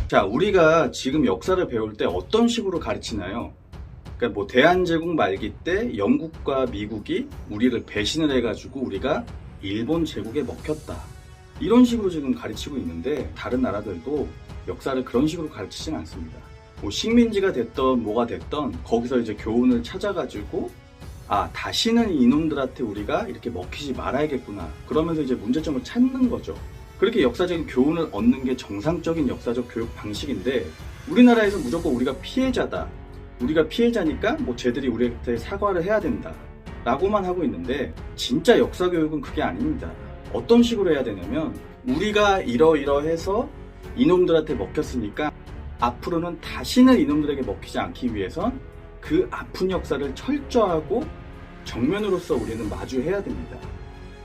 자, 우리가 지금 역사를 배울 때 어떤 식으로 가르치나요? 그러니까 뭐 대한제국 말기 때 영국과 미국이 우리를 배신을 해가지고 우리가 일본 제국에 먹혔다. 이런 식으로 지금 가르치고 있는데 다른 나라들도 역사를 그런 식으로 가르치진 않습니다. 뭐 식민지가 됐던 뭐가 됐던 거기서 이제 교훈을 찾아가지고 아, 다시는 이놈들한테 우리가 이렇게 먹히지 말아야겠구나. 그러면서 이제 문제점을 찾는 거죠. 그렇게 역사적인 교훈을 얻는 게 정상적인 역사적 교육 방식인데 우리나라에서 무조건 우리가 피해자다. 우리가 피해자니까 뭐 쟤들이 우리한테 사과를 해야 된다. 라고만 하고 있는데 진짜 역사 교육은 그게 아닙니다. 어떤 식으로 해야 되냐면 우리가 이러이러해서 이놈들한테 먹혔으니까 앞으로는 다시는 이놈들에게 먹히지 않기 위해선 그 아픈 역사를 철저하고 정면으로서 우리는 마주해야 됩니다.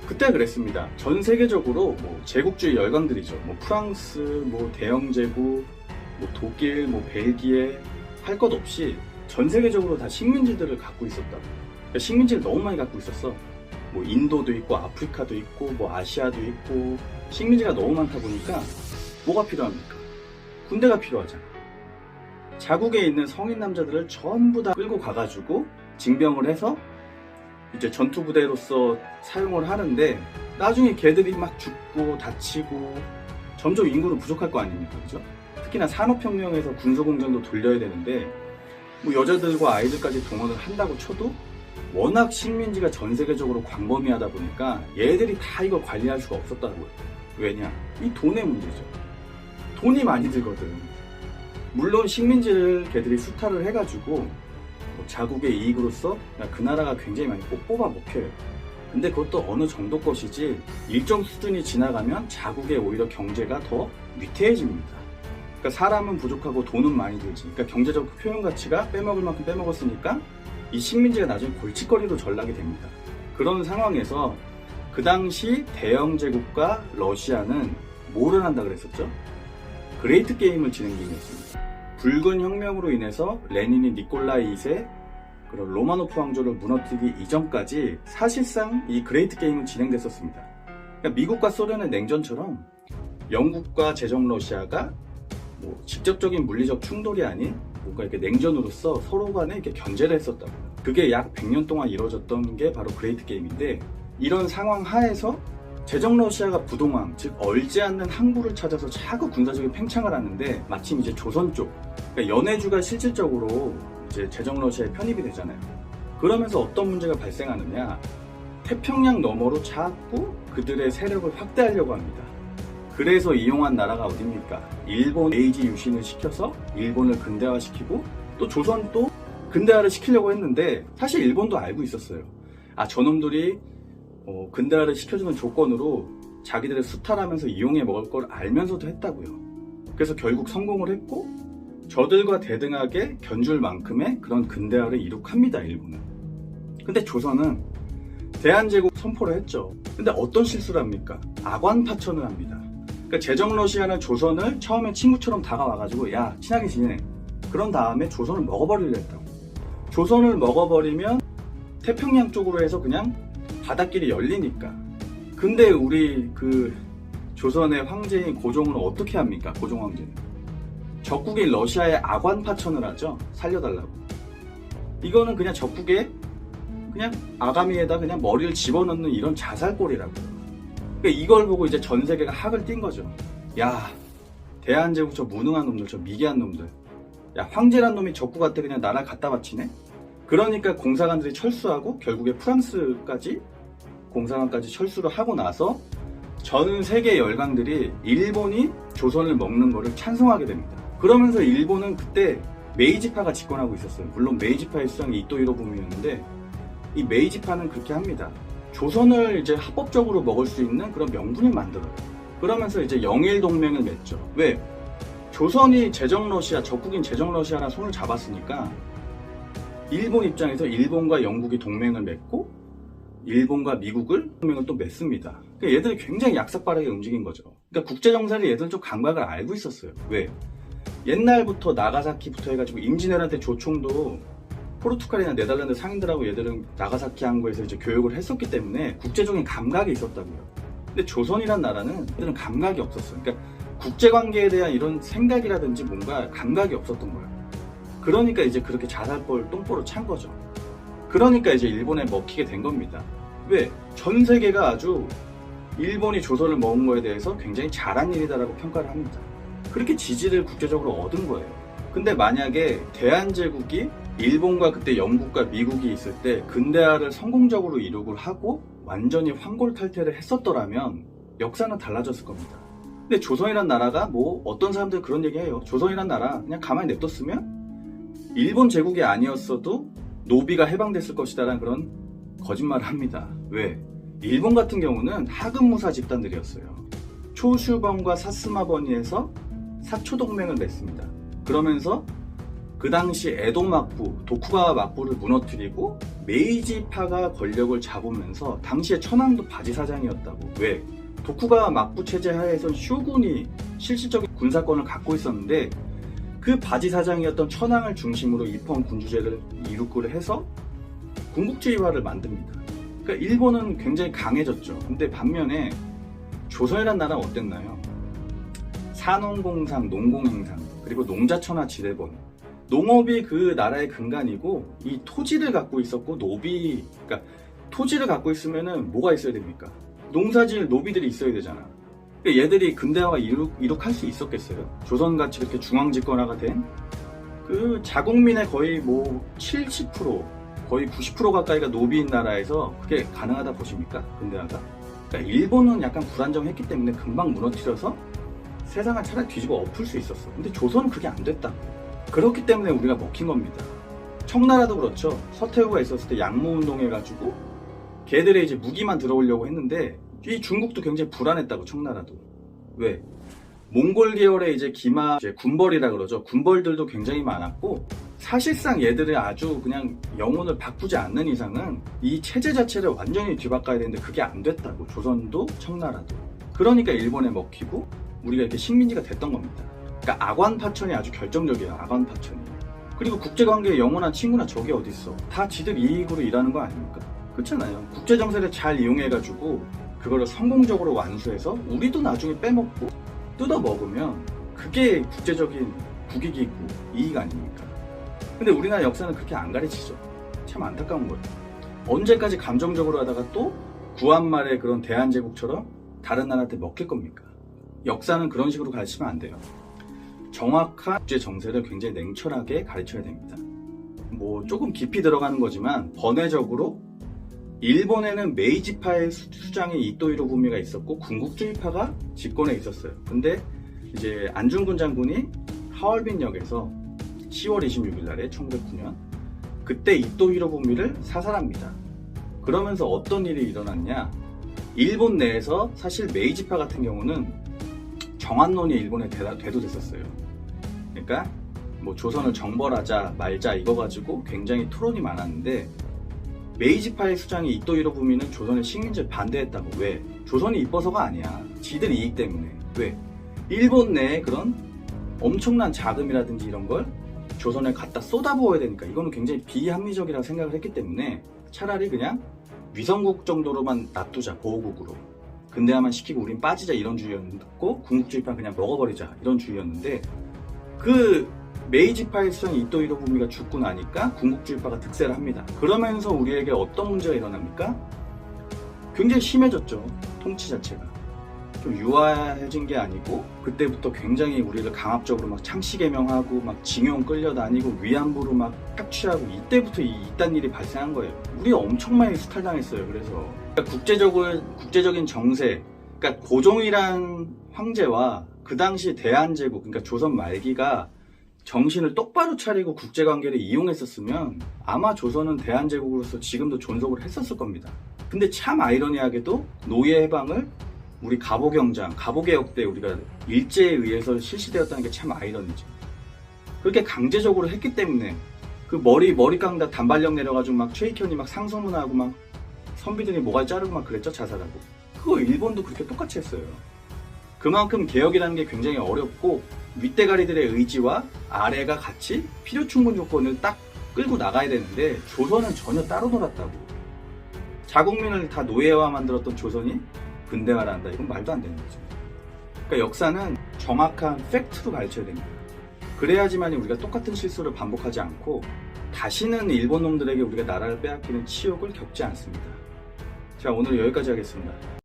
그때 그랬습니다. 전 세계적으로 뭐 제국주의 열강들이죠. 뭐 프랑스, 뭐 대영제국, 뭐 독일, 뭐 벨기에 할 것 없이 전 세계적으로 다 식민지들을 갖고 있었다고. 그러니까 식민지를 너무 많이 갖고 있었어. 뭐 인도도 있고 아프리카도 있고 뭐 아시아도 있고 식민지가 너무 많다 보니까 뭐가 필요합니까? 군대가 필요하잖아. 자국에 있는 성인 남자들을 전부 다 끌고 가가지고 징병을 해서 이제 전투부대로서 사용을 하는데 나중에 걔들이 막 죽고 다치고 점점 인구는 부족할 거 아닙니까? 그죠? 특히나 산업혁명에서 군소공장도 돌려야 되는데 뭐 여자들과 아이들까지 동원을 한다고 쳐도 워낙 식민지가 전 세계적으로 광범위하다 보니까 얘들이 다 이걸 관리할 수가 없었다고요. 왜냐? 이 돈의 문제죠. 돈이 많이 들거든. 물론 식민지를 걔들이 수탈을 해가지고 뭐 자국의 이익으로서 그 나라가 굉장히 많이 뽑아 먹혀요. 근데 그것도 어느 정도 것이지 일정 수준이 지나가면 자국의 오히려 경제가 더 위태해집니다. 그러니까 사람은 부족하고 돈은 많이 들지. 그러니까 경제적 표현 가치가 빼먹을 만큼 빼먹었으니까 이 식민지가 나중에 골칫거리로 전락이 됩니다. 그런 상황에서 그 당시 대영 제국과 러시아는 뭐를 한다 그랬었죠? 그레이트 게임을 진행 중이었습니다. 붉은 혁명으로 인해서 레닌이 니콜라이 2세 그리고 로마노프 왕조를 무너뜨리기 이전까지 사실상 이 그레이트 게임은 진행됐었습니다. 그러니까 미국과 소련의 냉전처럼 영국과 제정 러시아가 뭐 직접적인 물리적 충돌이 아닌 뭔가 이렇게 냉전으로서 서로 간에 이렇게 견제를 했었다고요. 그게 약 100년 동안 이루어졌던 게 바로 그레이트 게임인데 이런 상황 하에서 제정 러시아가 부동항, 즉 얼지 않는 항구를 찾아서 자꾸 군사적인 팽창을 하는데 마침 이제 조선 쪽, 그러니까 연해주가 실질적으로 이제 제정 러시아에 편입이 되잖아요. 그러면서 어떤 문제가 발생하느냐? 태평양 너머로 자꾸 그들의 세력을 확대하려고 합니다. 그래서 이용한 나라가 어딥니까? 일본 에이지 유신을 시켜서 일본을 근대화시키고 또 조선도 근대화를 시키려고 했는데 사실 일본도 알고 있었어요. 아, 저놈들이 근대화를 시켜주는 조건으로 자기들을 수탈하면서 이용해 먹을 걸 알면서도 했다고요. 그래서 결국 성공을 했고 저들과 대등하게 견줄 만큼의 그런 근대화를 이룩합니다, 일본은. 근데 조선은 대한제국 선포를 했죠. 근데 어떤 실수를 합니까? 악완파천을 합니다. 그러니까 제정 러시아는 조선을 처음에 친구처럼 다가와가지고 야, 친하게 지내. 그런 다음에 조선을 먹어버리려 했다고. 조선을 먹어버리면 태평양 쪽으로 해서 그냥 바닷길이 열리니까. 근데 우리 그 조선의 황제인 고종은 어떻게 합니까? 고종 황제는 적국인 러시아에 악완파천을 하죠. 살려달라고. 이거는 그냥 적국에 그냥 아가미에다 그냥 머리를 집어넣는 이런 자살골이라고요. 그러니까 이걸 보고 이제 전 세계가 학을 띈 거죠. 야, 대한제국 저 무능한 놈들, 저 미개한 놈들. 야, 황제란 놈이 적국한테 그냥 나라 갖다 바치네? 그러니까 공사관들이 철수하고 결국에 프랑스까지 공사관까지 철수를 하고 나서 전 세계 열강들이 일본이 조선을 먹는 거를 찬성하게 됩니다. 그러면서 일본은 그때 메이지파가 집권하고 있었어요. 물론 메이지파의 수장이 이토 히로부미였는데 이 메이지파는 그렇게 합니다. 조선을 이제 합법적으로 먹을 수 있는 그런 명분을 만들어요. 그러면서 이제 영일 동맹을 맺죠. 왜? 조선이 제정 러시아, 적국인 제정 러시아랑 손을 잡았으니까 일본 입장에서 일본과 영국이 동맹을 맺고 일본과 미국을 동맹을 또 맺습니다. 그러니까 얘들이 굉장히 약삭빠르게 움직인 거죠. 그러니까 국제정세를 얘들은 좀 감각을 알고 있었어요. 왜? 옛날부터 나가사키부터 해가지고 임진왜란 때 조총도 포르투갈이나 네덜란드 상인들하고 얘들은 나가사키 항구에서 이제 교육을 했었기 때문에 국제적인 감각이 있었다고요. 근데 조선이란 나라는 그들은 감각이 없었어요. 그러니까 국제관계에 대한 이런 생각이라든지 뭔가 감각이 없었던 거예요. 그러니까 이제 그렇게 자살골 똥보로 찬 거죠. 그러니까 이제 일본에 먹히게 된 겁니다. 왜? 전 세계가 아주 일본이 조선을 먹은 거에 대해서 굉장히 잘한 일이다라고 평가를 합니다. 그렇게 지지를 국제적으로 얻은 거예요. 근데 만약에 대한제국이 일본과 그때 영국과 미국이 있을 때 근대화를 성공적으로 이루고 하고 완전히 황골탈퇴를 했었더라면 역사는 달라졌을 겁니다. 근데 조선이란 나라가 뭐 어떤 사람들은 그런 얘기해요. 조선이란 나라 그냥 가만히 냅뒀으면 일본 제국이 아니었어도 노비가 해방됐을 것이다라는 그런 거짓말을 합니다. 왜? 일본 같은 경우는 하급무사 집단들이었어요. 초슈번과 사스마번이에서 사초동맹을 맺습니다. 그러면서 그 당시 에도 막부, 도쿠가와 막부를 무너뜨리고 메이지파가 권력을 잡으면서 당시에 천황도 바지사장이었다고. 왜? 도쿠가와 막부 체제 하에선 쇼군이 실질적인 군사권을 갖고 있었는데 그 바지사장이었던 천황을 중심으로 입헌 군주제를 이루고 해서 군국주의화를 만듭니다. 그러니까 일본은 굉장히 강해졌죠. 근데 반면에 조선이란 나라는 어땠나요? 산업공상, 농공행상, 그리고 농자천하 지대본. 농업이 그 나라의 근간이고 이 토지를 갖고 있었고 그러니까 토지를 갖고 있으면은 뭐가 있어야 됩니까? 농사지을 노비들이 있어야 되잖아. 그러니까 얘들이 근대화가 이룩할 수 있었겠어요? 조선같이 그렇게 중앙집권화가 된 그 자국민의 거의 뭐 70%, 거의 90% 가까이가 노비인 나라에서 그게 가능하다 보십니까? 근대화가? 그러니까 일본은 약간 불안정했기 때문에 금방 무너뜨려서 세상을 차라리 뒤집어 엎을 수 있었어. 근데 조선은 그게 안 됐다. 그렇기 때문에 우리가 먹힌 겁니다. 청나라도 그렇죠. 서태후가 있었을 때 양모운동 해가지고 걔들의 이제 무기만 들어오려고 했는데 이 중국도 굉장히 불안했다고. 청나라도. 왜? 몽골 계열의 이제 기마 이제 군벌이라 그러죠. 군벌들도 굉장히 많았고 사실상 얘들을 아주 그냥 영혼을 바꾸지 않는 이상은 이 체제 자체를 완전히 뒤바꿔야 되는데 그게 안 됐다고. 조선도 청나라도. 그러니까 일본에 먹히고 우리가 이렇게 식민지가 됐던 겁니다. 그러니까 악완파천이 아주 결정적이에요. 악완파천이. 그리고 국제관계에 영원한 친구나 적이 어딨어. 다 지들 이익으로 일하는 거 아닙니까? 그렇잖아요. 국제정세를 잘 이용해가지고 그거를 성공적으로 완수해서 우리도 나중에 빼먹고 뜯어먹으면 그게 국제적인 국익이고 이익 아닙니까? 근데 우리나라 역사는 그렇게 안 가르치죠. 참 안타까운 거예요. 언제까지 감정적으로 하다가 또 구한말의 그런 대한제국처럼 다른 나라한테 먹힐 겁니까? 역사는 그런 식으로 가르치면 안 돼요. 정확한 국제 정세를 굉장히 냉철하게 가르쳐야 됩니다. 뭐 조금 깊이 들어가는 거지만 번외적으로 일본에는 메이지파의 수장이 이토 히로부미가 있었고 군국주의파가 집권에 있었어요. 근데 이제 안중근 장군이 하얼빈역에서 10월 26일 날에 1909년 그때 이토 히로부미를 사살합니다. 그러면서 어떤 일이 일어났냐? 일본 내에서 사실 메이지파 같은 경우는 정한론이 일본에 대도됐었어요. 그러니까 뭐 조선을 정벌하자 말자 이거 가지고 굉장히 토론이 많았는데 메이지파의 수장이 이토 히로부미는 조선의 식민지를 반대했다고. 왜? 조선이 이뻐서가 아니야. 지들 이익 때문에. 왜? 일본 내에 그런 엄청난 자금이라든지 이런 걸 조선에 갖다 쏟아부어야 되니까 이거는 굉장히 비합리적이라고 생각을 했기 때문에 차라리 그냥 위성국 정도로만 놔두자. 보호국으로. 근대화만 시키고 우린 빠지자 이런 주의였고 군국주의파 그냥 먹어버리자 이런 주의였는데 그 메이지파의 수장 이토 히로부미가 죽고 나니까 군국주의파가 득세를 합니다. 그러면서 우리에게 어떤 문제가 일어납니까? 굉장히 심해졌죠. 통치 자체가. 좀 유화해진 게 아니고 그때부터 굉장히 우리를 강압적으로 막 창씨 개명하고 막 징용 끌려다니고 위안부로 막 착취하고 이때부터 이딴 일이 발생한 거예요. 우리가 엄청 많이 수탈당했어요. 그래서 그러니까 국제적인 정세, 그러니까 고종이란 황제와 그 당시 대한제국, 그러니까 조선 말기가 정신을 똑바로 차리고 국제관계를 이용했었으면 아마 조선은 대한제국으로서 지금도 존속을 했었을 겁니다. 근데 참 아이러니하게도 노예 해방을 우리 갑오경장, 갑오개혁 때 우리가 일제에 의해서 실시되었다는 게 참 아이러니죠. 그렇게 강제적으로 했기 때문에 그 머리 깎다 단발령 내려가지고 막 최익현이 막 상소문하고 막 선비들이 모가지 자르고 막 그랬죠. 자살하고. 그거 일본도 그렇게 똑같이 했어요. 그만큼 개혁이라는 게 굉장히 어렵고 윗대가리들의 의지와 아래가 같이 필요 충분 조건을 딱 끌고 나가야 되는데 조선은 전혀 따로 놀았다고. 자국민을 다 노예화 만들었던 조선이 근대화를 한다. 이건 말도 안 되는 거죠. 그러니까 역사는 정확한 팩트로 가르쳐야 됩니다. 그래야지만 우리가 똑같은 실수를 반복하지 않고 다시는 일본 놈들에게 우리가 나라를 빼앗기는 치욕을 겪지 않습니다. 자, 오늘 여기까지 하겠습니다.